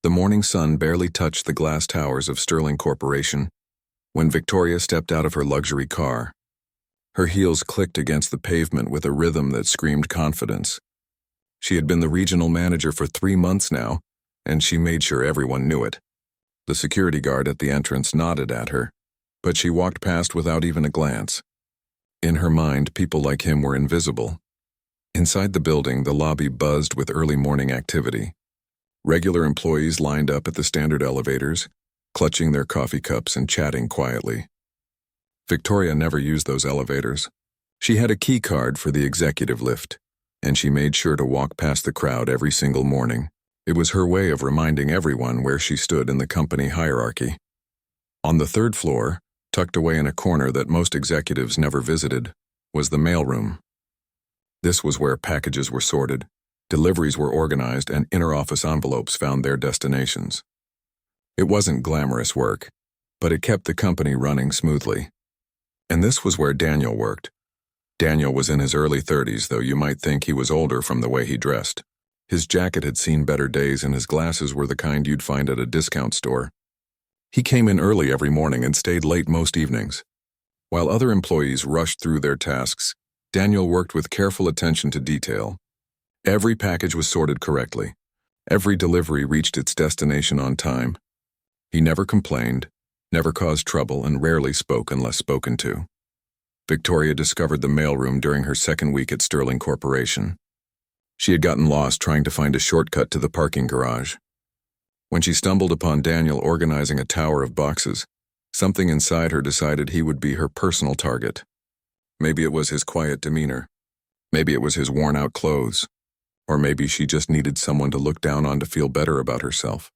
The morning sun barely touched the glass towers of Sterling Corporation when Victoria stepped out of her luxury car. Her heels clicked against the pavement with a rhythm that screamed confidence. She had been the regional manager for 3 months now, and she made sure everyone knew it. The security guard at the entrance nodded at her, but she walked past without even a glance. In her mind, people like him were invisible. Inside the building, the lobby buzzed with early morning activity. Regular employees lined up at the standard elevators, clutching their coffee cups and chatting quietly. Victoria never used those elevators. She had a key card for the executive lift, and she made sure to walk past the crowd every single morning. It was her way of reminding everyone where she stood in the company hierarchy. On the 3rd floor, tucked away in a corner that most executives never visited, was the mailroom. This was where packages were sorted, deliveries were organized, and inter-office envelopes found their destinations. It wasn't glamorous work, but it kept the company running smoothly. And this was where Daniel worked. Daniel was in his early 30s, though you might think he was older from the way he dressed. His jacket had seen better days, and his glasses were the kind you'd find at a discount store. He came in early every morning and stayed late most evenings. While other employees rushed through their tasks, Daniel worked with careful attention to detail. Every package was sorted correctly. Every delivery reached its destination on time. He never complained, never caused trouble, and rarely spoke unless spoken to. Victoria discovered the mailroom during her 2nd week at Sterling Corporation. She had gotten lost trying to find a shortcut to the parking garage. When she stumbled upon Daniel organizing a tower of boxes, something inside her decided he would be her personal target. Maybe it was his quiet demeanor. Maybe it was his worn-out clothes. Or maybe she just needed someone to look down on to feel better about herself.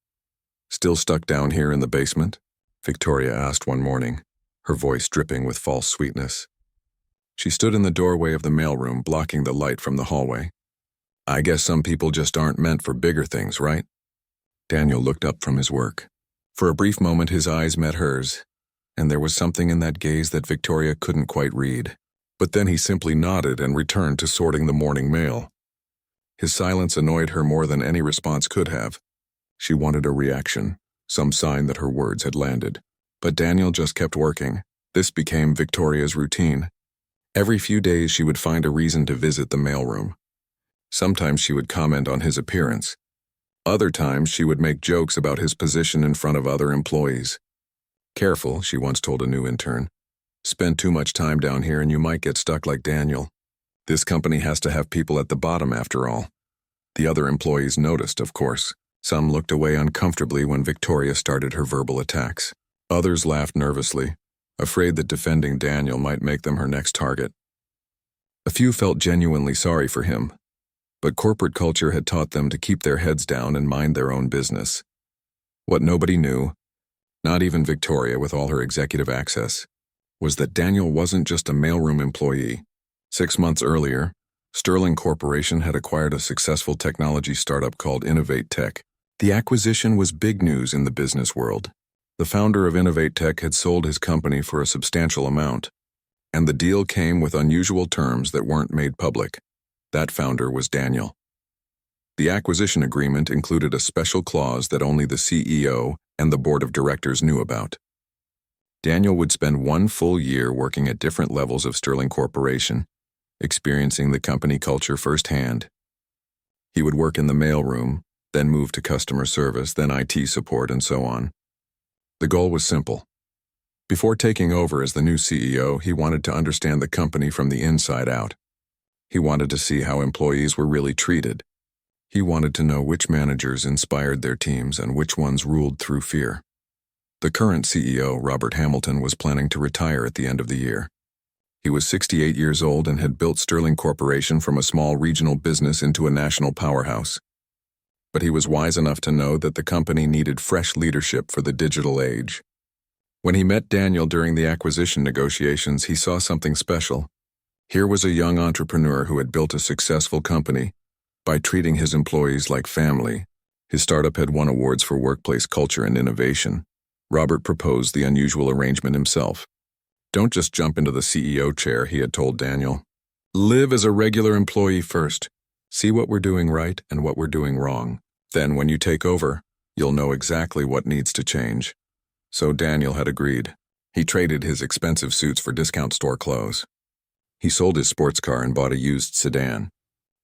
"Still stuck down here in the basement?" Victoria asked one morning, her voice dripping with false sweetness. She stood in the doorway of the mailroom, blocking the light from the hallway. "I guess some people just aren't meant for bigger things, right?" Daniel looked up from his work. For a brief moment his eyes met hers, and there was something in that gaze that Victoria couldn't quite read. But then he simply nodded and returned to sorting the morning mail. His silence annoyed her more than any response could have. She wanted a reaction, some sign that her words had landed. But Daniel just kept working. This became Victoria's routine. Every few days she would find a reason to visit the mailroom. Sometimes she would comment on his appearance. Other times she would make jokes about his position in front of other employees. "Careful," she once told a new intern. "Spend too much time down here and you might get stuck like Daniel. This company has to have people at the bottom after all." The other employees noticed, of course. Some looked away uncomfortably when Victoria started her verbal attacks. Others laughed nervously, afraid that defending Daniel might make them her next target. A few felt genuinely sorry for him, but corporate culture had taught them to keep their heads down and mind their own business. What nobody knew, not even Victoria with all her executive access, was that Daniel wasn't just a mailroom employee. 6 months earlier, Sterling Corporation had acquired a successful technology startup called Innovate Tech. The acquisition was big news in the business world. The founder of Innovate Tech had sold his company for a substantial amount, and the deal came with unusual terms that weren't made public. That founder was Daniel. The acquisition agreement included a special clause that only the CEO and the board of directors knew about. Daniel would spend 1 full year working at different levels of Sterling Corporation, experiencing the company culture firsthand. He would work in the mailroom, then move to customer service, then IT support, and so on. The goal was simple. Before taking over as the new CEO, he wanted to understand the company from the inside out. He wanted to see how employees were really treated. He wanted to know which managers inspired their teams and which ones ruled through fear. The current CEO, Robert Hamilton, was planning to retire at the end of the year. He was 68 years old and had built Sterling Corporation from a small regional business into a national powerhouse. But he was wise enough to know that the company needed fresh leadership for the digital age. When he met Daniel during the acquisition negotiations, he saw something special. Here was a young entrepreneur who had built a successful company by treating his employees like family. His startup had won awards for workplace culture and innovation. Robert proposed the unusual arrangement himself. "Don't just jump into the CEO chair," he had told Daniel. "Live as a regular employee first. See what we're doing right and what we're doing wrong. Then, when you take over, you'll know exactly what needs to change. So Daniel had agreed. He traded his expensive suits for discount store clothes. He sold his sports car and bought a used sedan.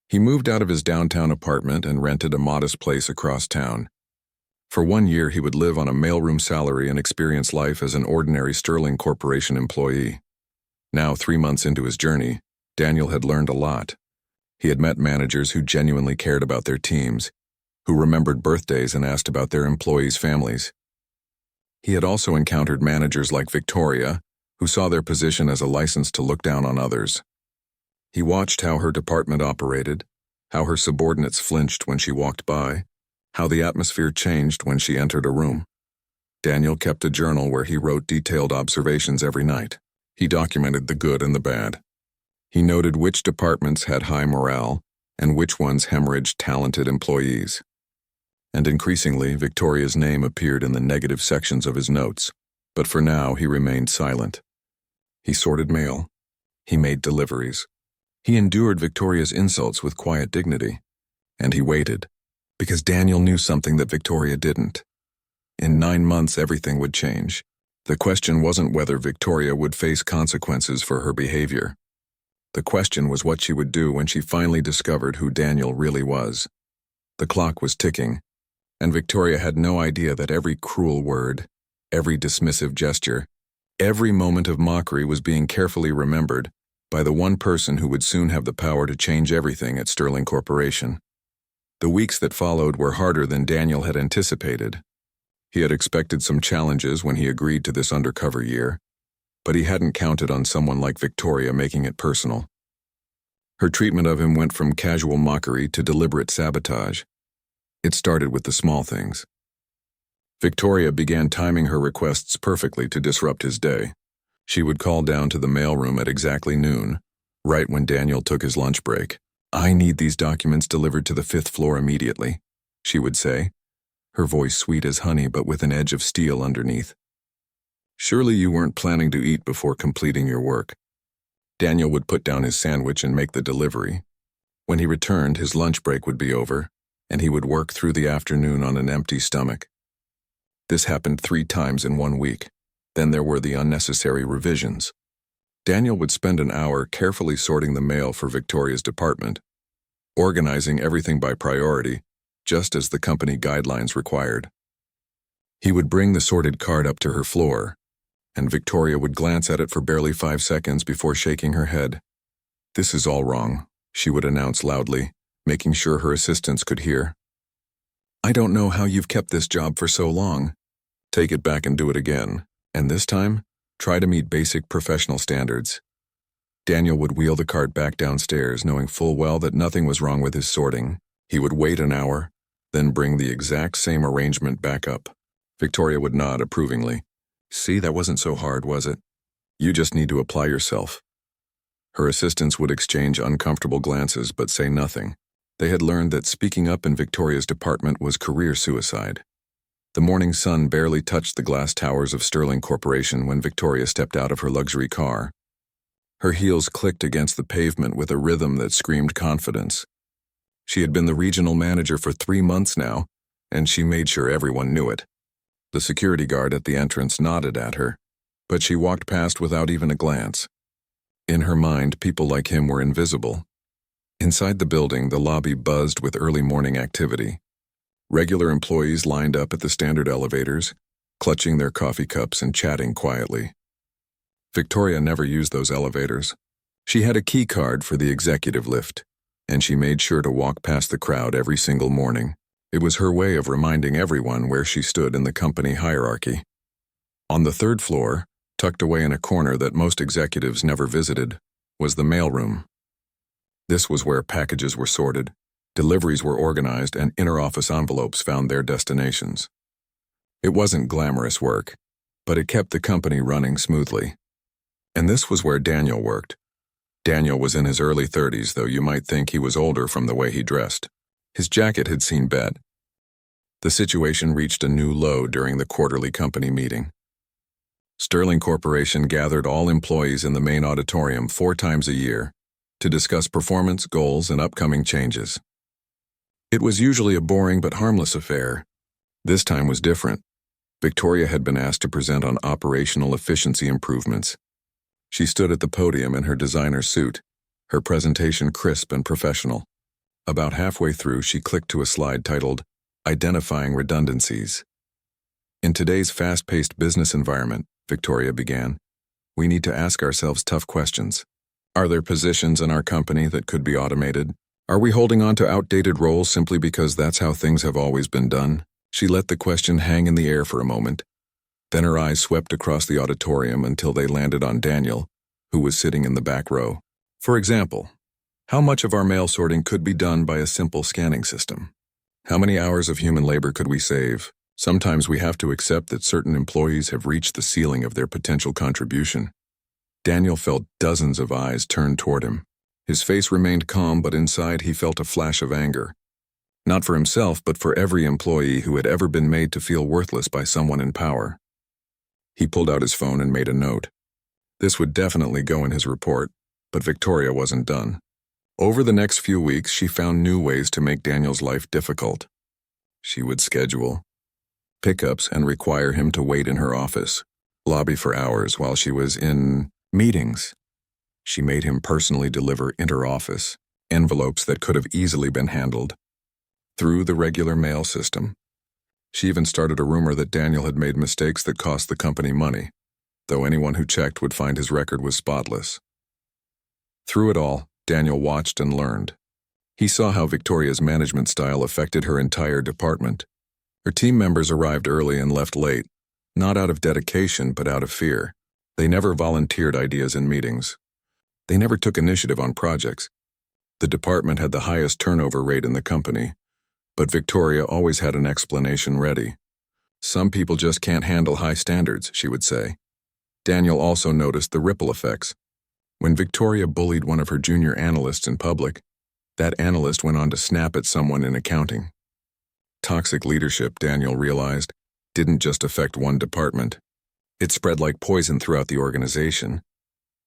He moved out of his downtown apartment and rented a modest place across town. For 1 year, he would live on a mailroom salary and experience life as an ordinary Sterling Corporation employee. Now, 3 months into his journey, Daniel had learned a lot. He had met managers who genuinely cared about their teams, who remembered birthdays and asked about their employees' families. He had also encountered managers like Victoria, who saw their position as a license to look down on others. He watched how her department operated, how her subordinates flinched when she walked by, how the atmosphere changed when she entered a room. Daniel kept a journal where he wrote detailed observations every night. He documented the good and the bad. He noted which departments had high morale and which ones hemorrhaged talented employees. And increasingly, Victoria's name appeared in the negative sections of his notes, but for now he remained silent. He sorted mail. He made deliveries. He endured Victoria's insults with quiet dignity. And he waited, because Daniel knew something that Victoria didn't. In 9 months, everything would change. The question wasn't whether Victoria would face consequences for her behavior. The question was what she would do when she finally discovered who Daniel really was. The clock was ticking, and Victoria had no idea that every cruel word, every dismissive gesture, every moment of mockery was being carefully remembered by the one person who would soon have the power to change everything at Sterling Corporation. The weeks that followed were harder than Daniel had anticipated. He had expected some challenges when he agreed to this undercover year, but he hadn't counted on someone like Victoria making it personal. Her treatment of him went from casual mockery to deliberate sabotage. It started with the small things. Victoria began timing her requests perfectly to disrupt his day. She would call down to the mailroom at exactly noon, right when Daniel took his lunch break. "I need these documents delivered to the 5th floor immediately," she would say, her voice sweet as honey but with an edge of steel underneath. "Surely you weren't planning to eat before completing your work." Daniel would put down his sandwich and make the delivery. When he returned, his lunch break would be over, and he would work through the afternoon on an empty stomach. This happened 3 times in 1 week. Then there were the unnecessary revisions. Daniel would spend an hour carefully sorting the mail for Victoria's department, organizing everything by priority, just as the company guidelines required. He would bring the sorted card up to her floor, and Victoria would glance at it for barely 5 seconds before shaking her head. "This is all wrong," she would announce loudly, making sure her assistants could hear. "I don't know how you've kept this job for so long. Take it back and do it again, and this time, try to meet basic professional standards." Daniel would wheel the cart back downstairs, knowing full well that nothing was wrong with his sorting. He would wait an hour, then bring the exact same arrangement back up. Victoria would nod approvingly. "See, that wasn't so hard, was it? You just need to apply yourself." Her assistants would exchange uncomfortable glances but say nothing. They had learned that speaking up in Victoria's department was career suicide. The morning sun barely touched the glass towers of Sterling Corporation when Victoria stepped out of her luxury car. Her heels clicked against the pavement with a rhythm that screamed confidence. She had been the regional manager for 3 months now, and she made sure everyone knew it. The security guard at the entrance nodded at her, but she walked past without even a glance. In her mind, people like him were invisible. Inside the building, the lobby buzzed with early morning activity. Regular employees lined up at the standard elevators, clutching their coffee cups and chatting quietly. Victoria never used those elevators. She had a key card for the executive lift, and she made sure to walk past the crowd every single morning. It was her way of reminding everyone where she stood in the company hierarchy. On the 3rd floor, tucked away in a corner that most executives never visited, was the mailroom. This was where packages were sorted, deliveries were organized, and inter-office envelopes found their destinations. It wasn't glamorous work, but it kept the company running smoothly. And this was where Daniel worked. Daniel was in his early 30s, though you might think he was older from the way he dressed. His jacket had seen bed. The situation reached a new low during the quarterly company meeting. Sterling Corporation gathered all employees in the main auditorium 4 times a year to discuss performance, goals, and upcoming changes. It was usually a boring but harmless affair. This time was different. Victoria had been asked to present on operational efficiency improvements. She stood at the podium in her designer suit, her presentation crisp and professional. About halfway through, she clicked to a slide titled, Identifying Redundancies. In today's fast-paced business environment, Victoria began, we need to ask ourselves tough questions. Are there positions in our company that could be automated? Are we holding on to outdated roles simply because that's how things have always been done? She let the question hang in the air for a moment. Then her eyes swept across the auditorium until they landed on Daniel, who was sitting in the back row. For example, how much of our mail sorting could be done by a simple scanning system? How many hours of human labor could we save? Sometimes we have to accept that certain employees have reached the ceiling of their potential contribution. Daniel felt dozens of eyes turned toward him. His face remained calm, but inside he felt a flash of anger. Not for himself, but for every employee who had ever been made to feel worthless by someone in power. He pulled out his phone and made a note. This would definitely go in his report, but Victoria wasn't done. Over the next few weeks, she found new ways to make Daniel's life difficult. She would schedule pickups and require him to wait in her office, lobby for hours while she was in meetings. She made him personally deliver inter-office envelopes that could have easily been handled through the regular mail system. She even started a rumor that Daniel had made mistakes that cost the company money, though anyone who checked would find his record was spotless. Through it all, Daniel watched and learned. He saw how Victoria's management style affected her entire department. Her team members arrived early and left late, not out of dedication but out of fear. They never volunteered ideas in meetings. They never took initiative on projects. The department had the highest turnover rate in the company, but Victoria always had an explanation ready. Some people just can't handle high standards, she would say. Daniel also noticed the ripple effects. When Victoria bullied one of her junior analysts in public, that analyst went on to snap at someone in accounting. Toxic leadership, Daniel realized, didn't just affect one department. It spread like poison throughout the organization.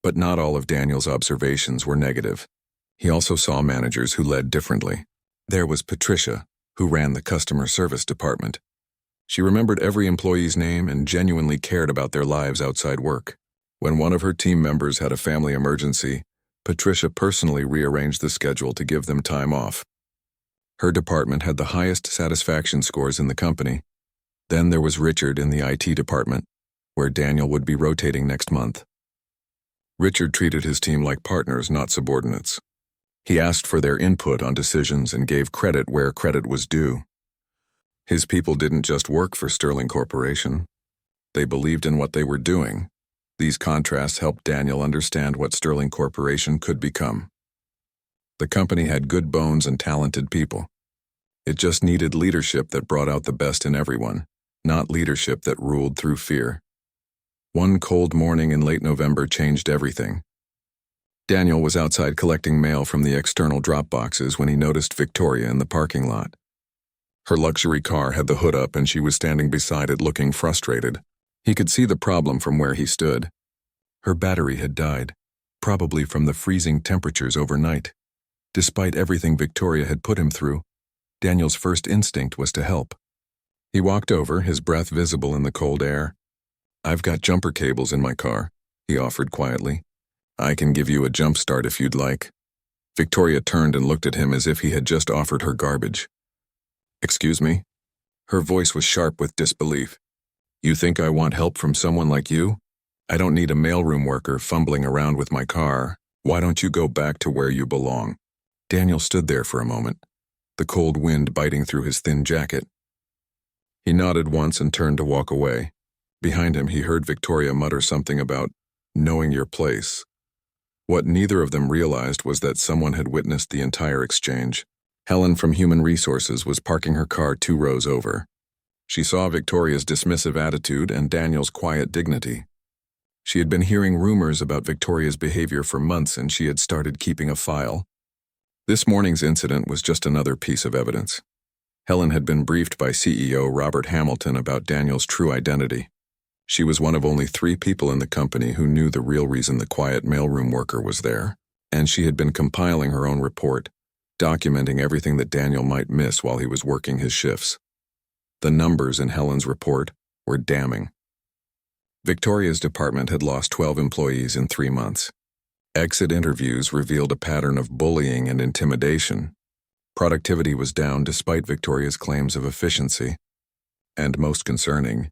But not all of Daniel's observations were negative. He also saw managers who led differently. There was Patricia, who ran the customer service department. She remembered every employee's name and genuinely cared about their lives outside work. When one of her team members had a family emergency, Patricia personally rearranged the schedule to give them time off. Her department had the highest satisfaction scores in the company. Then there was Richard in the IT department, where Daniel would be rotating next month. Richard treated his team like partners, not subordinates. He asked for their input on decisions and gave credit where credit was due. His people didn't just work for Sterling Corporation. They believed in what they were doing. These contrasts helped Daniel understand what Sterling Corporation could become. The company had good bones and talented people. It just needed leadership that brought out the best in everyone, not leadership that ruled through fear. One cold morning in late November changed everything. Daniel was outside collecting mail from the external drop boxes when he noticed Victoria in the parking lot. Her luxury car had the hood up and she was standing beside it looking frustrated. He could see the problem from where he stood. Her battery had died, probably from the freezing temperatures overnight. Despite everything Victoria had put him through, Daniel's first instinct was to help. He walked over, his breath visible in the cold air. "I've got jumper cables in my car," he offered quietly. "I can give you a jump start if you'd like." Victoria turned and looked at him as if he had just offered her garbage. "Excuse me?" Her voice was sharp with disbelief. "You think I want help from someone like you? I don't need a mailroom worker fumbling around with my car. Why don't you go back to where you belong?" Daniel stood there for a moment, the cold wind biting through his thin jacket. He nodded once and turned to walk away. Behind him, he heard Victoria mutter something about knowing your place. What neither of them realized was that someone had witnessed the entire exchange. Helen from Human Resources was parking her car 2 rows over. She saw Victoria's dismissive attitude and Daniel's quiet dignity. She had been hearing rumors about Victoria's behavior for months and she had started keeping a file. This morning's incident was just another piece of evidence. Helen had been briefed by CEO Robert Hamilton about Daniel's true identity. She was one of only 3 people in the company who knew the real reason the quiet mailroom worker was there, and she had been compiling her own report, documenting everything that Daniel might miss while he was working his shifts. The numbers in Helen's report were damning. Victoria's department had lost 12 employees in 3 months. Exit interviews revealed a pattern of bullying and intimidation. Productivity was down despite Victoria's claims of efficiency. And most concerning,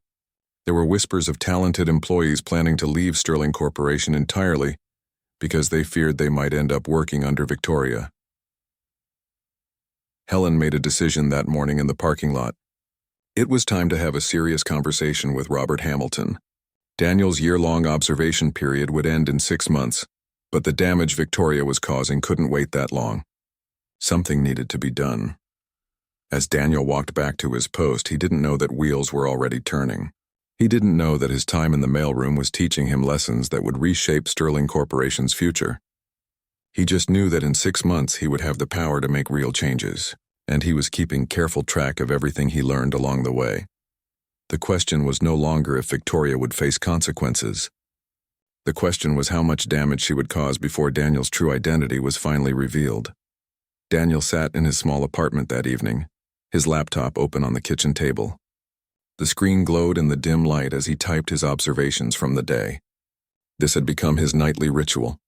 there were whispers of talented employees planning to leave Sterling Corporation entirely because they feared they might end up working under Victoria. Helen made a decision that morning in the parking lot. It was time to have a serious conversation with Robert Hamilton. Daniel's year-long observation period would end in 6 months, but the damage Victoria was causing couldn't wait that long. Something needed to be done. As Daniel walked back to his post, he didn't know that wheels were already turning. He didn't know that his time in the mailroom was teaching him lessons that would reshape Sterling Corporation's future. He just knew that in 6 months he would have the power to make real changes, and he was keeping careful track of everything he learned along the way. The question was no longer if Victoria would face consequences. The question was how much damage she would cause before Daniel's true identity was finally revealed. Daniel sat in his small apartment that evening, his laptop open on the kitchen table. The screen glowed in the dim light as he typed his observations from the day. This had become his nightly ritual.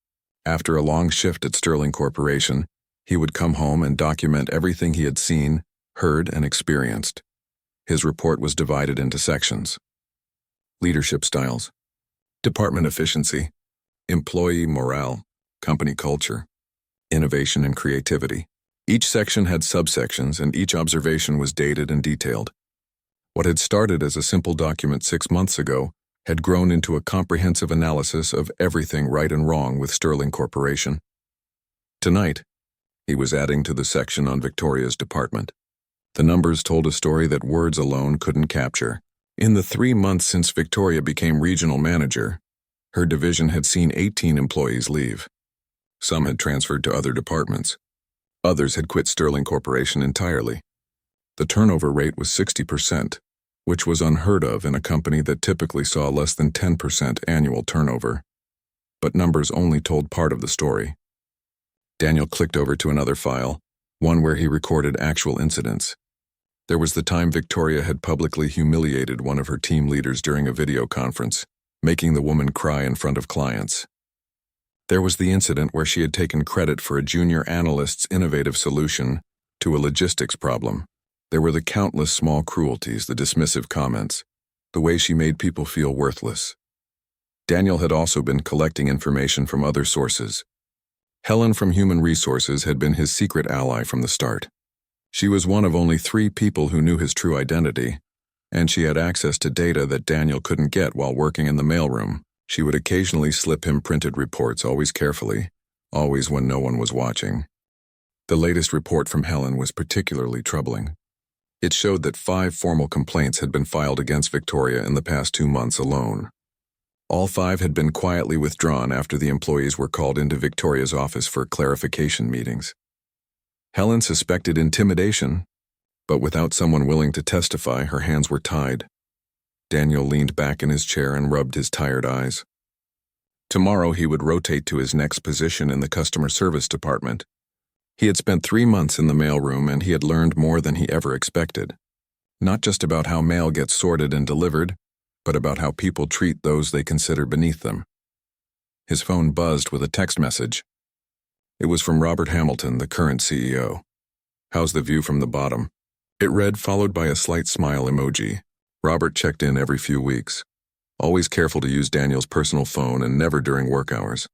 After a long shift at Sterling Corporation, he would come home and document everything he had seen, heard, and experienced. His report was divided into sections: leadership styles, department efficiency, employee morale, company culture, innovation and creativity. Each section had subsections, and each observation was dated and detailed. What had started as a simple document 6 months ago had grown into a comprehensive analysis of everything right and wrong with Sterling Corporation. Tonight, he was adding to the section on Victoria's department. The numbers told a story that words alone couldn't capture. In the 3 months since Victoria became regional manager, her division had seen 18 employees leave. Some had transferred to other departments. Others had quit Sterling Corporation entirely. The turnover rate was 60%, which was unheard of in a company that typically saw less than 10% annual turnover. But numbers only told part of the story. Daniel clicked over to another file, one where he recorded actual incidents. There was the time Victoria had publicly humiliated one of her team leaders during a video conference, making the woman cry in front of clients. There was the incident where she had taken credit for a junior analyst's innovative solution to a logistics problem. There were the countless small cruelties, the dismissive comments, the way she made people feel worthless. Daniel had also been collecting information from other sources. Helen from Human Resources had been his secret ally from the start. She was one of only 3 people who knew his true identity, and she had access to data that Daniel couldn't get while working in the mailroom. She would occasionally slip him printed reports, always carefully, always when no one was watching. The latest report from Helen was particularly troubling. It showed that 5 formal complaints had been filed against Victoria in the past 2 months alone. All 5 had been quietly withdrawn after the employees were called into Victoria's office for clarification meetings. Helen suspected intimidation, but without someone willing to testify, her hands were tied. Daniel leaned back in his chair and rubbed his tired eyes. Tomorrow he would rotate to his next position in the customer service department. He had spent 3 months in the mailroom, and he had learned more than he ever expected. Not just about how mail gets sorted and delivered, but about how people treat those they consider beneath them. His phone buzzed with a text message. It was from Robert Hamilton, the current CEO. "How's the view from the bottom?" It read, followed by a slight smile emoji. Robert checked in every few weeks, always careful to use Daniel's personal phone and never during work hours.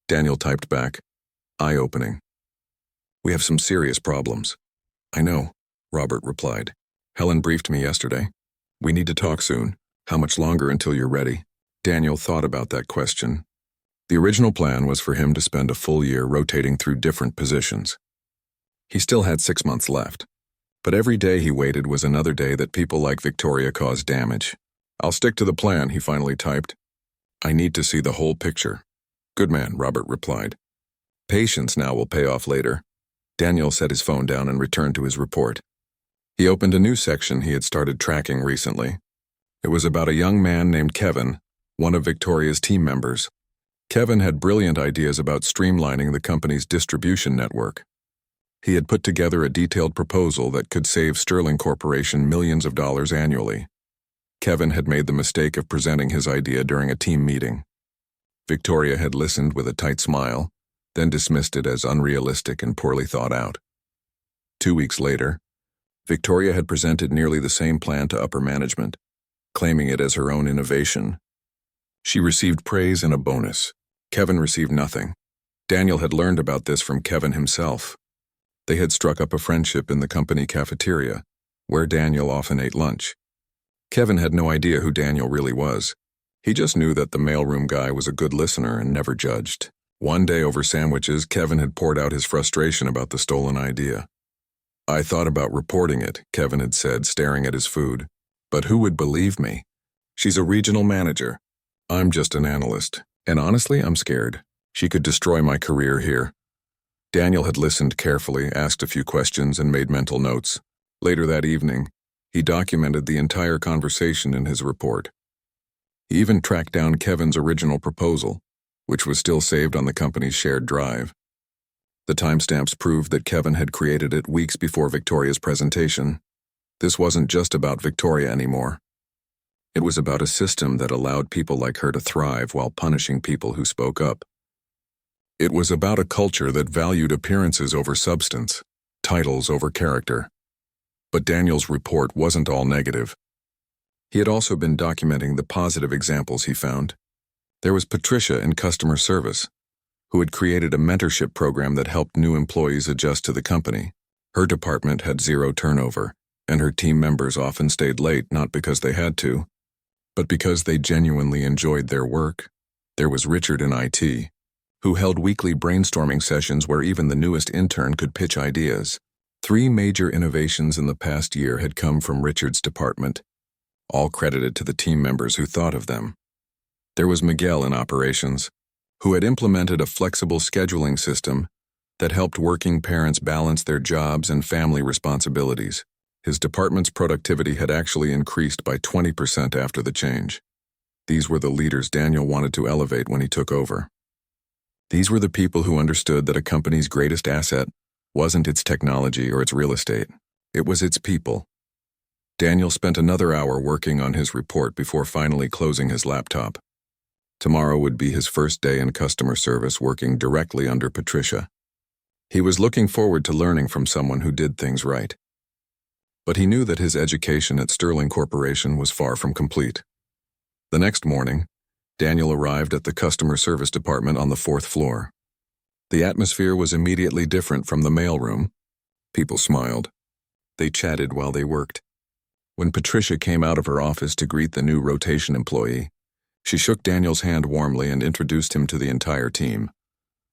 Daniel typed back, "Eye-opening. We have some serious problems." "I know," Robert replied. "Helen briefed me yesterday. We need to talk soon. How much longer until you're ready?" Daniel thought about that question. The original plan was for him to spend a full year rotating through different positions. He still had 6 months left, but every day he waited was another day that people like Victoria caused damage. "I'll stick to the plan," he finally typed. "I need to see the whole picture." "Good man," Robert replied. "Patience now will pay off later." Daniel set his phone down and returned to his report. He opened a new section he had started tracking recently. It was about a young man named Kevin, one of Victoria's team members. Kevin had brilliant ideas about streamlining the company's distribution network. He had put together a detailed proposal that could save Sterling Corporation millions of dollars annually. Kevin had made the mistake of presenting his idea during a team meeting. Victoria had listened with a tight smile, then dismissed it as unrealistic and poorly thought out. 2 weeks later, Victoria had presented nearly the same plan to upper management, claiming it as her own innovation. She received praise and a bonus. Kevin received nothing. Daniel had learned about this from Kevin himself. They had struck up a friendship in the company cafeteria, where Daniel often ate lunch. Kevin had no idea who Daniel really was. He just knew that the mailroom guy was a good listener and never judged. One day over sandwiches, Kevin had poured out his frustration about the stolen idea. "I thought about reporting it," Kevin had said, staring at his food. "But who would believe me? She's a regional manager. I'm just an analyst. And honestly, I'm scared. She could destroy my career here." Daniel had listened carefully, asked a few questions, and made mental notes. Later that evening, he documented the entire conversation in his report. He even tracked down Kevin's original proposal, which was still saved on the company's shared drive. The timestamps proved that Kevin had created it weeks before Victoria's presentation. This wasn't just about Victoria anymore. It was about a system that allowed people like her to thrive while punishing people who spoke up. It was about a culture that valued appearances over substance, titles over character. But Daniel's report wasn't all negative. He had also been documenting the positive examples he found. There was Patricia in customer service, who had created a mentorship program that helped new employees adjust to the company. Her department had zero turnover, and her team members often stayed late not because they had to, but because they genuinely enjoyed their work. There was Richard in IT, who held weekly brainstorming sessions where even the newest intern could pitch ideas. 3 major innovations in the past year had come from Richard's department, all credited to the team members who thought of them. There was Miguel in operations, who had implemented a flexible scheduling system that helped working parents balance their jobs and family responsibilities. His department's productivity had actually increased by 20% after the change. These were the leaders Daniel wanted to elevate when he took over. These were the people who understood that a company's greatest asset wasn't its technology or its real estate. It was its people. Daniel spent another hour working on his report before finally closing his laptop. Tomorrow would be his first day in customer service working directly under Patricia. He was looking forward to learning from someone who did things right. But he knew that his education at Sterling Corporation was far from complete. The next morning, Daniel arrived at the customer service department on the 4th floor. The atmosphere was immediately different from the mailroom. People smiled. They chatted while they worked. When Patricia came out of her office to greet the new rotation employee, she shook Daniel's hand warmly and introduced him to the entire team.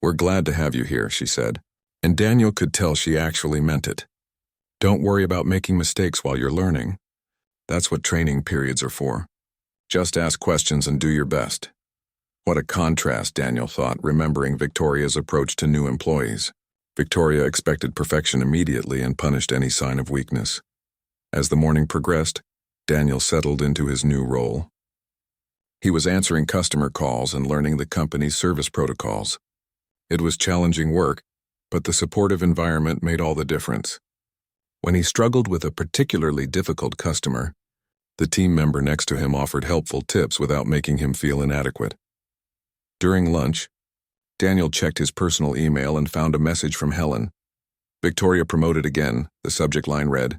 "We're glad to have you here," she said. And Daniel could tell she actually meant it. "Don't worry about making mistakes while you're learning. That's what training periods are for. Just ask questions and do your best." What a contrast, Daniel thought, remembering Victoria's approach to new employees. Victoria expected perfection immediately and punished any sign of weakness. As the morning progressed, Daniel settled into his new role. He was answering customer calls and learning the company's service protocols. It was challenging work, but the supportive environment made all the difference. When he struggled with a particularly difficult customer, the team member next to him offered helpful tips without making him feel inadequate. During lunch, Daniel checked his personal email and found a message from Helen. "Victoria promoted again," the subject line read.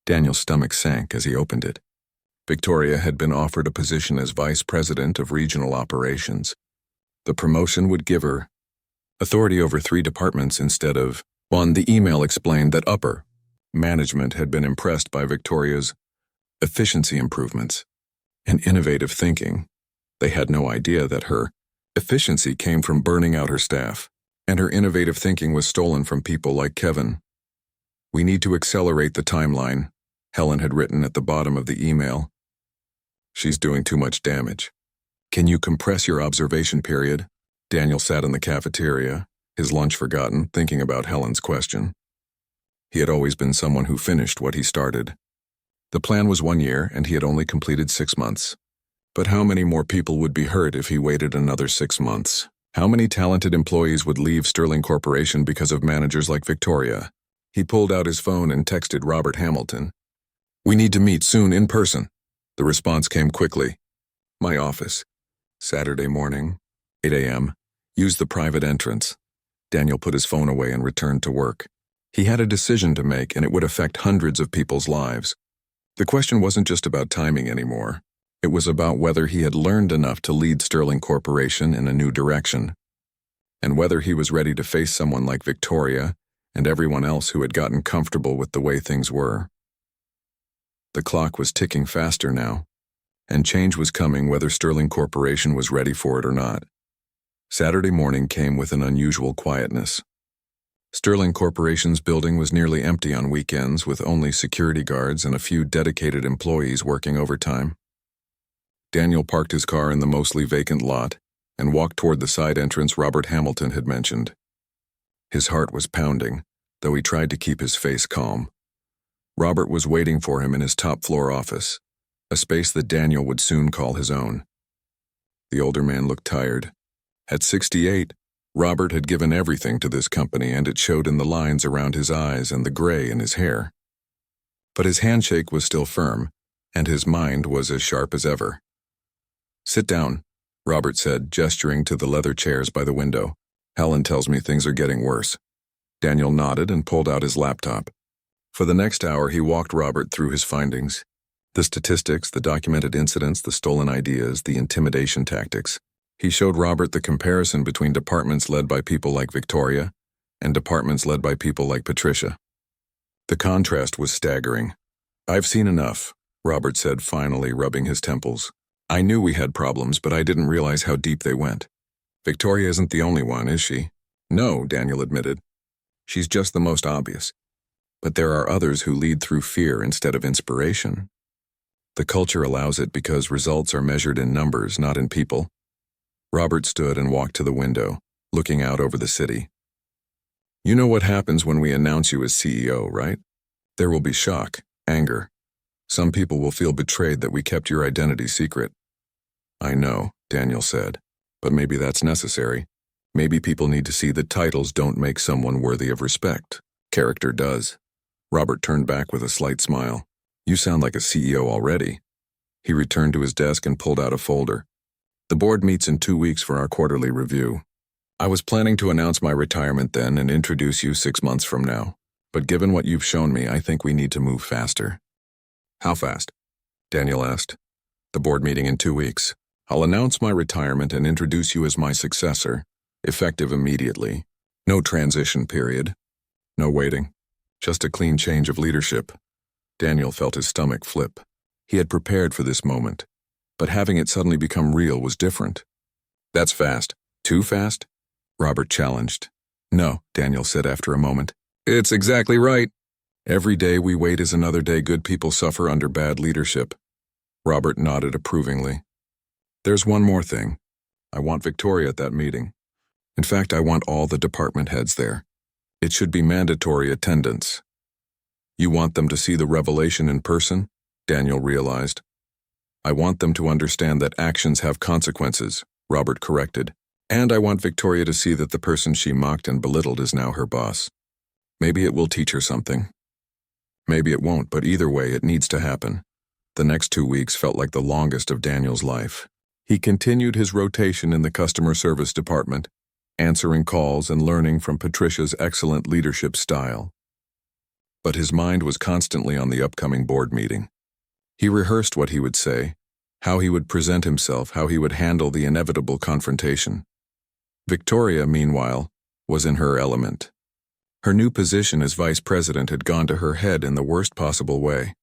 Daniel's stomach sank as he opened it. Victoria had been offered a position as vice president of regional operations. The promotion would give her authority over 3 departments instead of one. The email explained that upper management had been impressed by Victoria's efficiency improvements and innovative thinking. They had no idea that her efficiency came from burning out her staff, and her innovative thinking was stolen from people like Kevin. "We need to accelerate the timeline," Helen had written at the bottom of the email. "She's doing too much damage. Can you compress your observation period?" Daniel sat in the cafeteria, his lunch forgotten, thinking about Helen's question. He had always been someone who finished what he started. The plan was 1 year, and he had only completed 6 months. But how many more people would be hurt if he waited another 6 months? How many talented employees would leave Sterling Corporation because of managers like Victoria? He pulled out his phone and texted Robert Hamilton. "We need to meet soon in person." The response came quickly. "My office. Saturday morning, 8 a.m. Use the private entrance." Daniel put his phone away and returned to work. He had a decision to make, and it would affect hundreds of people's lives. The question wasn't just about timing anymore. It was about whether he had learned enough to lead Sterling Corporation in a new direction, and whether he was ready to face someone like Victoria and everyone else who had gotten comfortable with the way things were. The clock was ticking faster now, and change was coming whether Sterling Corporation was ready for it or not. Saturday morning came with an unusual quietness. Sterling Corporation's building was nearly empty on weekends, with only security guards and a few dedicated employees working overtime. Daniel parked his car in the mostly vacant lot and walked toward the side entrance Robert Hamilton had mentioned. His heart was pounding, though he tried to keep his face calm. Robert was waiting for him in his top-floor office, a space that Daniel would soon call his own. The older man looked tired. At 68, Robert had given everything to this company, and it showed in the lines around his eyes and the gray in his hair. But his handshake was still firm, and his mind was as sharp as ever. "Sit down," Robert said, gesturing to the leather chairs by the window. "Helen tells me things are getting worse." Daniel nodded and pulled out his laptop. For the next hour, he walked Robert through his findings. The statistics, the documented incidents, the stolen ideas, the intimidation tactics. He showed Robert the comparison between departments led by people like Victoria and departments led by people like Patricia. The contrast was staggering. "I've seen enough," Robert said, finally rubbing his temples. "I knew we had problems, but I didn't realize how deep they went. Victoria isn't the only one, is she?" "No," Daniel admitted. "She's just the most obvious. But there are others who lead through fear instead of inspiration. The culture allows it because results are measured in numbers, not in people." Robert stood and walked to the window, looking out over the city. "You know what happens when we announce you as CEO, right? There will be shock, anger. Some people will feel betrayed that we kept your identity secret." "I know," Daniel said, "but maybe that's necessary. Maybe people need to see that titles don't make someone worthy of respect. Character does." Robert turned back with a slight smile. "You sound like a CEO already." He returned to his desk and pulled out a folder. "The board meets in 2 weeks for our quarterly review. I was planning to announce my retirement then and introduce you 6 months from now. But given what you've shown me, I think we need to move faster." "How fast?" Daniel asked. "The board meeting in 2 weeks. I'll announce my retirement and introduce you as my successor, effective immediately. No transition period. No waiting. Just a clean change of leadership." Daniel felt his stomach flip. He had prepared for this moment, but having it suddenly become real was different. "That's fast. Too fast?" Robert challenged. "No," Daniel said after a moment. "It's exactly right. Every day we wait is another day good people suffer under bad leadership." Robert nodded approvingly. "There's one more thing. I want Victoria at that meeting. In fact, I want all the department heads there. It should be mandatory attendance." "You want them to see the revelation in person?" Daniel realized. "I want them to understand that actions have consequences," Robert corrected. "And I want Victoria to see that the person she mocked and belittled is now her boss. Maybe it will teach her something. Maybe it won't, but either way, it needs to happen." The next 2 weeks felt like the longest of Daniel's life. He continued his rotation in the customer service department, answering calls and learning from Patricia's excellent leadership style. But his mind was constantly on the upcoming board meeting. He rehearsed what he would say, how he would present himself, how he would handle the inevitable confrontation. Victoria, meanwhile, was in her element. Her new position as vice president had gone to her head in the worst possible way.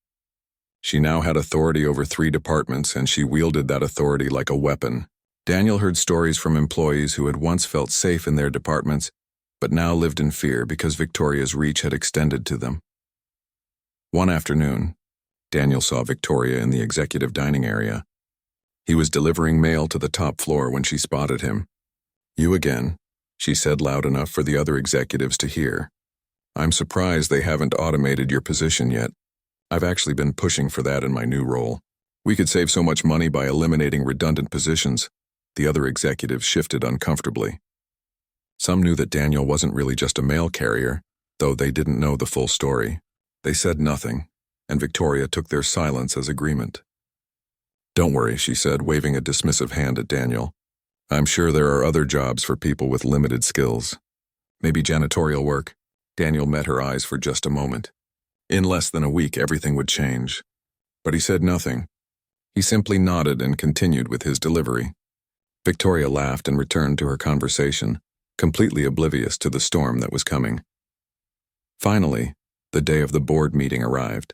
She now had authority over 3 departments, and she wielded that authority like a weapon. Daniel heard stories from employees who had once felt safe in their departments, but now lived in fear because Victoria's reach had extended to them. One afternoon, Daniel saw Victoria in the executive dining area. He was delivering mail to the top floor when she spotted him. "You again," she said loud enough for the other executives to hear. "I'm surprised they haven't automated your position yet. I've actually been pushing for that in my new role. We could save so much money by eliminating redundant positions." The other executives shifted uncomfortably. Some knew that Daniel wasn't really just a mail carrier, Though they didn't know the full story, they said nothing, and Victoria took their silence as agreement. "Don't worry," she said, waving a dismissive hand at Daniel. "I'm sure there are other jobs for people with limited skills. Maybe janitorial work." Daniel met her eyes for just a moment. In less than a week, everything would change. But he said nothing. He simply nodded and continued with his delivery. Victoria laughed and returned to her conversation, completely oblivious to the storm that was coming. Finally, the day of the board meeting arrived.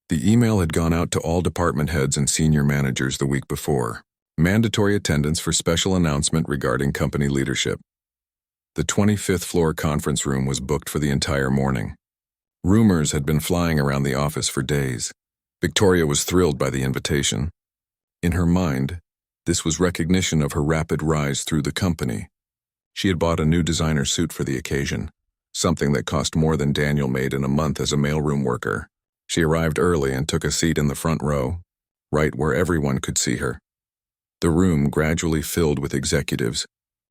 The email had gone out to all department heads and senior managers the week before. Mandatory attendance for special announcement regarding company leadership. The 25th floor conference room was booked for the entire morning. Rumors had been flying around the office for days. Victoria was thrilled by the invitation. In her mind, this was recognition of her rapid rise through the company. She had bought a new designer suit for the occasion, something that cost more than Daniel made in a month as a mailroom worker. She arrived early and took a seat in the front row, right where everyone could see her. The room gradually filled with executives,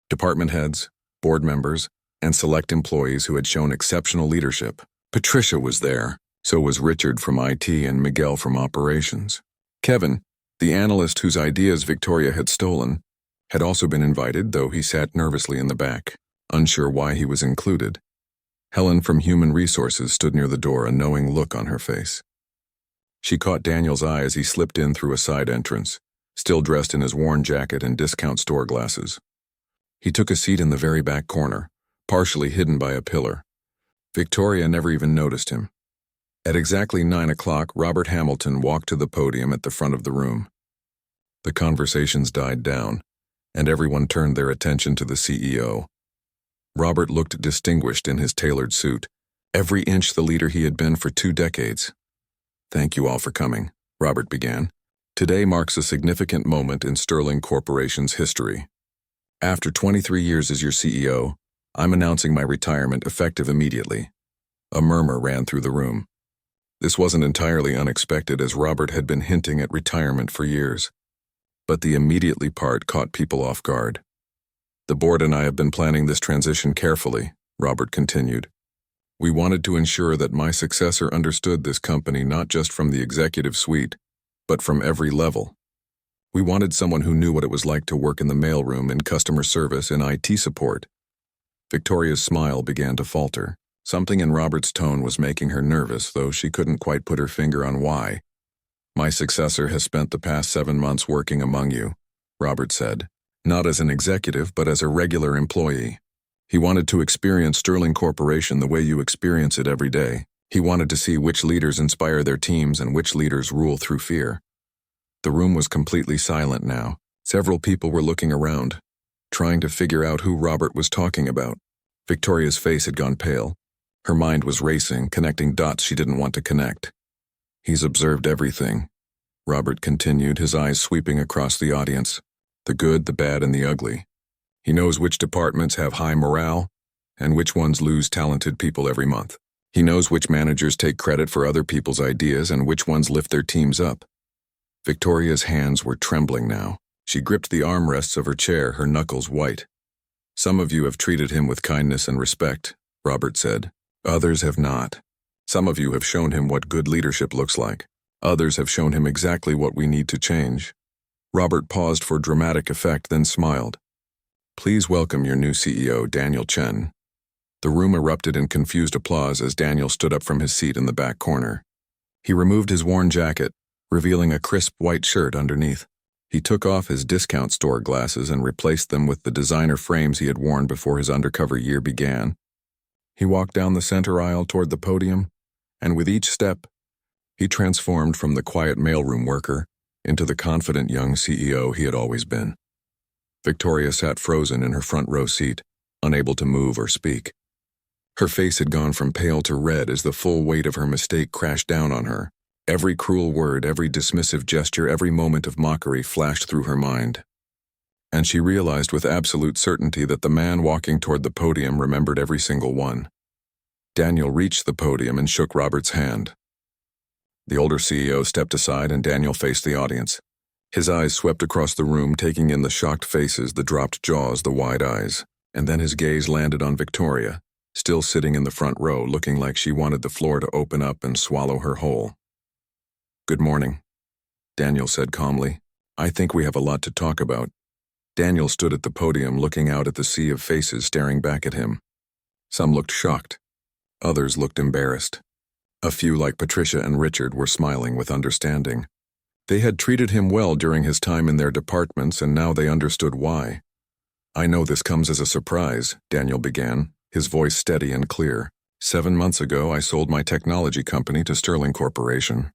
department heads, board members, and select employees who had shown exceptional leadership. Patricia was there, so was Richard from IT and Miguel from operations. Kevin, the analyst whose ideas Victoria had stolen, had also been invited, though he sat nervously in the back, unsure why he was included. Helen from Human Resources stood near the door, a knowing look on her face. She caught Daniel's eye as he slipped in through a side entrance, still dressed in his worn jacket and discount store glasses. He took a seat in the very back corner, partially hidden by a pillar. Victoria never even noticed him. At exactly 9 o'clock, Robert Hamilton walked to the podium at the front of the room. The conversations died down, and everyone turned their attention to the CEO. Robert looked distinguished in his tailored suit, every inch the leader he had been for 2 decades. "Thank you all for coming," Robert began. "Today marks a significant moment in Sterling Corporation's history. After 23 years as your CEO, I'm announcing my retirement effective immediately." A murmur ran through the room. This wasn't entirely unexpected, as Robert had been hinting at retirement for years. But the immediately part caught people off guard. "The board and I have been planning this transition carefully," Robert continued. "We wanted to ensure that my successor understood this company not just from the executive suite, but from every level. We wanted someone who knew what it was like to work in the mailroom, in customer service, in IT support." Victoria's smile began to falter. Something in Robert's tone was making her nervous, though she couldn't quite put her finger on why. "My successor has spent the past 7 months working among you," Robert said, "not as an executive, but as a regular employee. He wanted to experience Sterling Corporation the way you experience it every day. He wanted to see which leaders inspire their teams and which leaders rule through fear." The room was completely silent now. Several people were looking around, trying to figure out who Robert was talking about. Victoria's face had gone pale. Her mind was racing, connecting dots she didn't want to connect. "He's observed everything," Robert continued, his eyes sweeping across the audience. "The good, the bad, and the ugly. He knows which departments have high morale and which ones lose talented people every month. He knows which managers take credit for other people's ideas and which ones lift their teams up." Victoria's hands were trembling now. She gripped the armrests of her chair, her knuckles white. "Some of you have treated him with kindness and respect," Robert said. "Others have not. Some of you have shown him what good leadership looks like. Others have shown him exactly what we need to change." Robert paused for dramatic effect, then smiled. "Please welcome your new CEO, Daniel Chen." The room erupted in confused applause as Daniel stood up from his seat in the back corner. He removed his worn jacket, revealing a crisp white shirt underneath. He took off his discount store glasses and replaced them with the designer frames he had worn before his undercover year began. He walked down the center aisle toward the podium, and with each step, he transformed from the quiet mailroom worker into the confident young CEO he had always been. Victoria sat frozen in her front row seat, unable to move or speak. Her face had gone from pale to red as the full weight of her mistake crashed down on her. Every cruel word, every dismissive gesture, every moment of mockery flashed through her mind. And she realized with absolute certainty that the man walking toward the podium remembered every single one. Daniel reached the podium and shook Robert's hand. The older CEO stepped aside and Daniel faced the audience. His eyes swept across the room, taking in the shocked faces, the dropped jaws, the wide eyes, and then his gaze landed on Victoria. still sitting in the front row looking like she wanted the floor to open up and swallow her whole. "Good morning," Daniel said calmly. "I think we have a lot to talk about." Daniel stood at the podium looking out at the sea of faces staring back at him. Some looked shocked. Others looked embarrassed. A few, like Patricia and Richard, were smiling with understanding. They had treated him well during his time in their departments, and now they understood why. "I know this comes as a surprise," Daniel began, his voice steady and clear. 7 months ago, I sold my technology company to Sterling Corporation.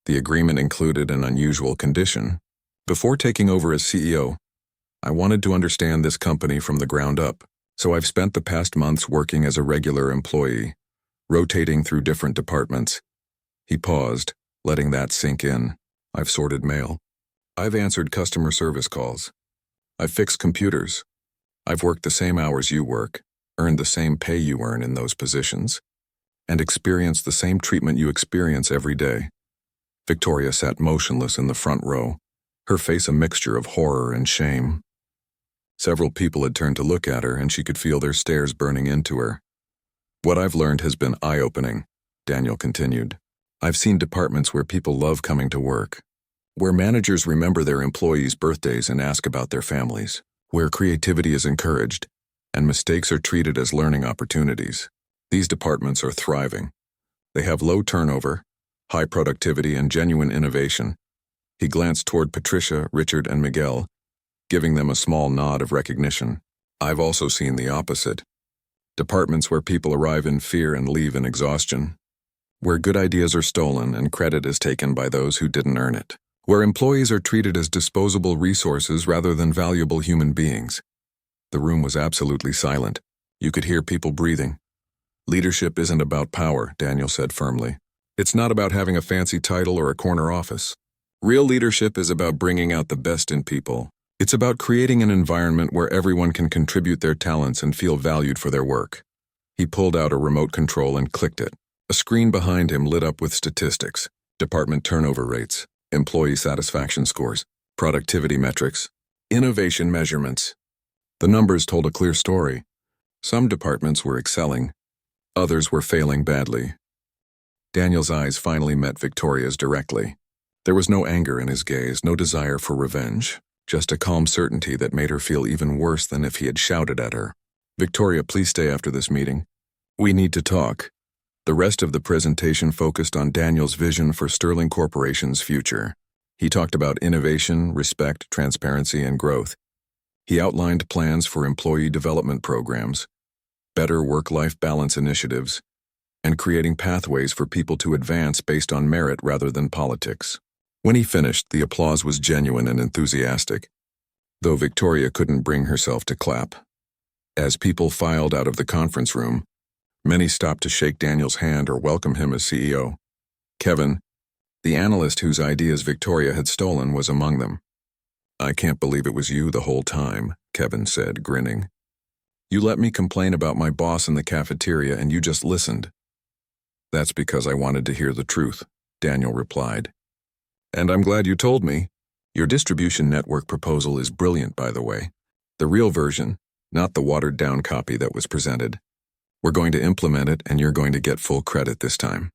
The agreement included an unusual condition. Before taking over as CEO, I wanted to understand this company from the ground up, so I've spent the past months working as a regular employee, rotating through different departments. He paused, letting that sink in. I've sorted mail. I've answered customer service calls. I've fixed computers. I've worked the same hours you work, earned the same pay you earn in those positions, and experienced the same treatment you experience every day. Victoria sat motionless in the front row, her face a mixture of horror and shame. Several people had turned to look at her, and she could feel their stares burning into her. "What I've learned has been eye-opening," Daniel continued. "I've seen departments where people love coming to work, where managers remember their employees' birthdays and ask about their families, where creativity is encouraged, and mistakes are treated as learning opportunities. These departments are thriving. They have low turnover, high productivity, and genuine innovation." He glanced toward Patricia, Richard, and Miguel, giving them a small nod of recognition. "I've also seen the opposite. Departments where people arrive in fear and leave in exhaustion, where good ideas are stolen and credit is taken by those who didn't earn it, where employees are treated as disposable resources rather than valuable human beings." The room was absolutely silent. You could hear people breathing. "Leadership isn't about power," Daniel said firmly. "It's not about having a fancy title or a corner office. Real leadership is about bringing out the best in people. It's about creating an environment where everyone can contribute their talents and feel valued for their work." He pulled out a remote control and clicked it. A screen behind him lit up with statistics: department turnover rates, employee satisfaction scores, productivity metrics, innovation measurements. The numbers told a clear story. Some departments were excelling. Others were failing badly. Daniel's eyes finally met Victoria's directly. There was no anger in his gaze, no desire for revenge. Just a calm certainty that made her feel even worse than if he had shouted at her. "Victoria, please stay after this meeting. We need to talk." The rest of the presentation focused on Daniel's vision for Sterling Corporation's future. He talked about innovation, respect, transparency, and growth. He outlined plans for employee development programs, better work-life balance initiatives, and creating pathways for people to advance based on merit rather than politics. When he finished, the applause was genuine and enthusiastic, though Victoria couldn't bring herself to clap. As people filed out of the conference room, many stopped to shake Daniel's hand or welcome him as CEO. Kevin, the analyst whose ideas Victoria had stolen, was among them. "I can't believe it was you the whole time," Kevin said, grinning. "You let me complain about my boss in the cafeteria and you just listened." "That's because I wanted to hear the truth," Daniel replied. "And I'm glad you told me. Your distribution network proposal is brilliant, by the way. The real version, not the watered-down copy that was presented. We're going to implement it, and you're going to get full credit this time."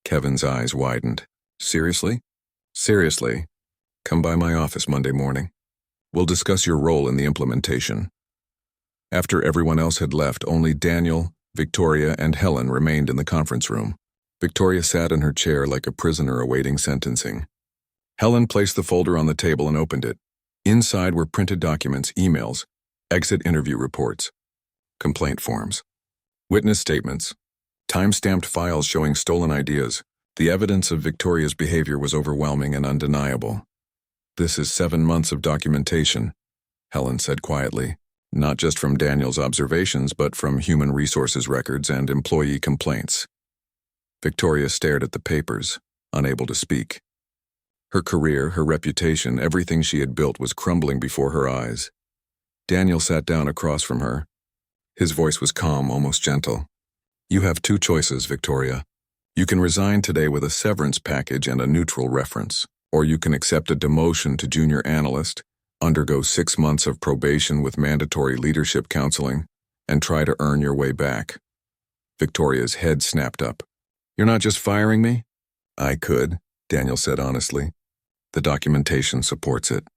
Kevin's eyes widened. "Seriously?" "Seriously. Come by my office Monday morning. We'll discuss your role in the implementation." After everyone else had left, only Daniel, Victoria, and Helen remained in the conference room. Victoria sat in her chair like a prisoner awaiting sentencing. Helen placed the folder on the table and opened it. Inside were printed documents, emails, exit interview reports, complaint forms, witness statements, time-stamped files showing stolen ideas. The evidence of Victoria's behavior was overwhelming and undeniable. "This is 7 months of documentation," Helen said quietly, "not just from Daniel's observations, but from human resources records and employee complaints." Victoria stared at the papers, unable to speak. Her career, her reputation, everything she had built was crumbling before her eyes. Daniel sat down across from her. His voice was calm, almost gentle. "You have 2 choices, Victoria. You can resign today with a severance package and a neutral reference, or you can accept a demotion to junior analyst, undergo 6 months of probation with mandatory leadership counseling, and try to earn your way back." Victoria's head snapped up. "You're not just firing me?" "I could," Daniel said honestly. "The documentation supports it.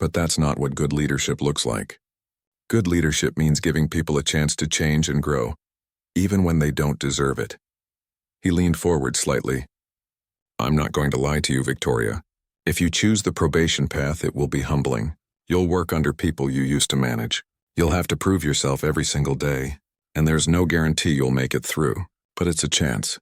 But that's not what good leadership looks like. Good leadership means giving people a chance to change and grow, even when they don't deserve it." He leaned forward slightly. "I'm not going to lie to you, Victoria. If you choose the probation path, it will be humbling. You'll work under people you used to manage. You'll have to prove yourself every single day, and there's no guarantee you'll make it through. But it's a chance."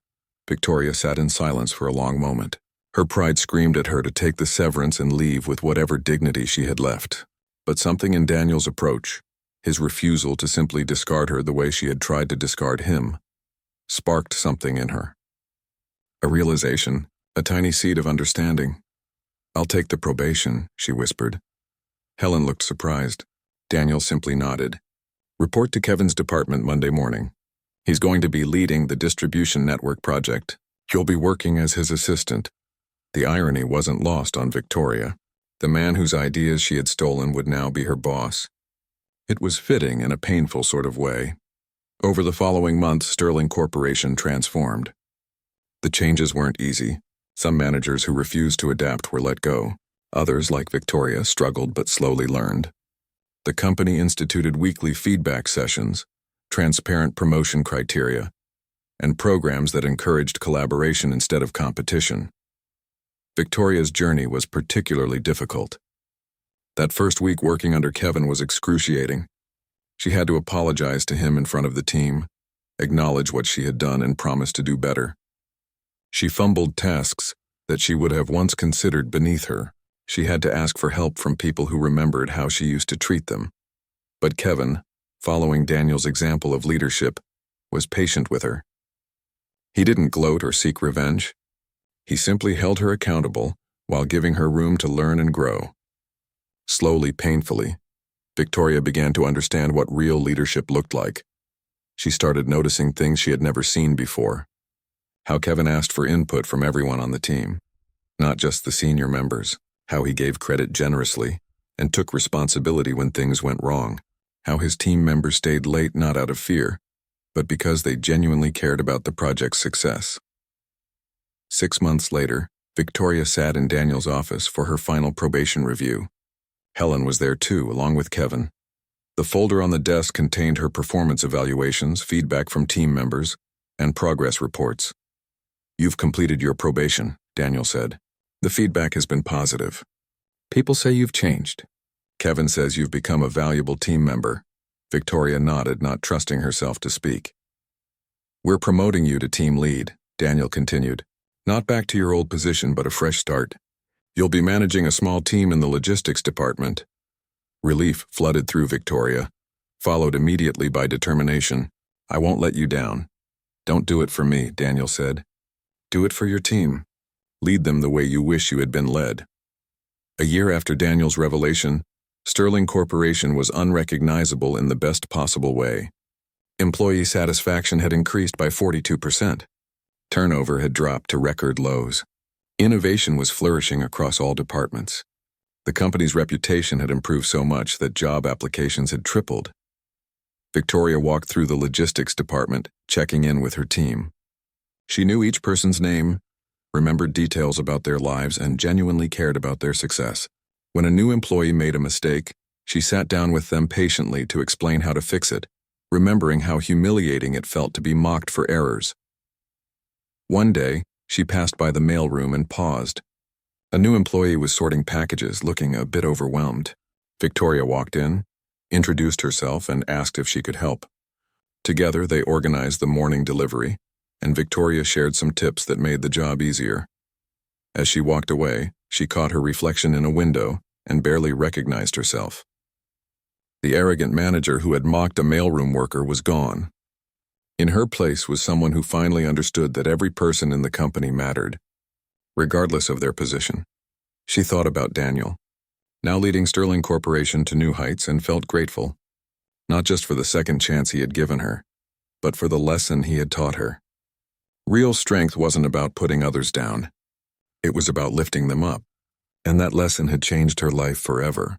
Victoria sat in silence for a long moment. Her pride screamed at her to take the severance and leave with whatever dignity she had left. But something in Daniel's approach, his refusal to simply discard her the way she had tried to discard him, sparked something in her. A realization, a tiny seed of understanding. "I'll take the probation," she whispered. Helen looked surprised. Daniel simply nodded. "Report to Kevin's department Monday morning. He's going to be leading the distribution network project. You'll be working as his assistant." The irony wasn't lost on Victoria. The man whose ideas she had stolen would now be her boss. It was fitting in a painful sort of way. Over the following months, Sterling Corporation transformed. The changes weren't easy. Some managers who refused to adapt were let go. Others, like Victoria, struggled but slowly learned. The company instituted weekly feedback sessions, transparent promotion criteria, and programs that encouraged collaboration instead of competition. Victoria's journey was particularly difficult. That first week working under Kevin was excruciating. She had to apologize to him in front of the team, acknowledge what she had done, and promise to do better. She fumbled tasks that she would have once considered beneath her. She had to ask for help from people who remembered how she used to treat them. But Kevin, following Daniel's example of leadership, was patient with her. He didn't gloat or seek revenge. He simply held her accountable while giving her room to learn and grow. Slowly, painfully, Victoria began to understand what real leadership looked like. She started noticing things she had never seen before. How Kevin asked for input from everyone on the team, not just the senior members. How he gave credit generously and took responsibility when things went wrong. How his team members stayed late not out of fear, but because they genuinely cared about the project's success. 6 months later, Victoria sat in Daniel's office for her final probation review. Helen was there too, along with Kevin. The folder on the desk contained her performance evaluations, feedback from team members, and progress reports. "You've completed your probation," Daniel said. "The feedback has been positive. People say you've changed. Kevin says you've become a valuable team member." Victoria nodded, not trusting herself to speak. "We're promoting you to team lead," Daniel continued. "Not back to your old position, but a fresh start. You'll be managing a small team in the logistics department." Relief flooded through Victoria, followed immediately by determination. "I won't let you down." "Don't do it for me," Daniel said. "Do it for your team. Lead them the way you wish you had been led." A year after Daniel's revelation, Sterling Corporation was unrecognizable in the best possible way. Employee satisfaction had increased by 42%. Turnover had dropped to record lows. Innovation was flourishing across all departments. The company's reputation had improved so much that job applications had tripled. Victoria walked through the logistics department, checking in with her team. She knew each person's name, remembered details about their lives, and genuinely cared about their success. When a new employee made a mistake, she sat down with them patiently to explain how to fix it, remembering how humiliating it felt to be mocked for errors. One day, she passed by the mailroom and paused. A new employee was sorting packages, looking a bit overwhelmed. Victoria walked in, introduced herself, and asked if she could help. Together, they organized the morning delivery, and Victoria shared some tips that made the job easier. As she walked away, she caught her reflection in a window and barely recognized herself. The arrogant manager who had mocked a mailroom worker was gone. In her place was someone who finally understood that every person in the company mattered, regardless of their position. She thought about Daniel, now leading Sterling Corporation to new heights, and felt grateful, not just for the second chance he had given her, but for the lesson he had taught her. Real strength wasn't about putting others down. It was about lifting them up, and that lesson had changed her life forever.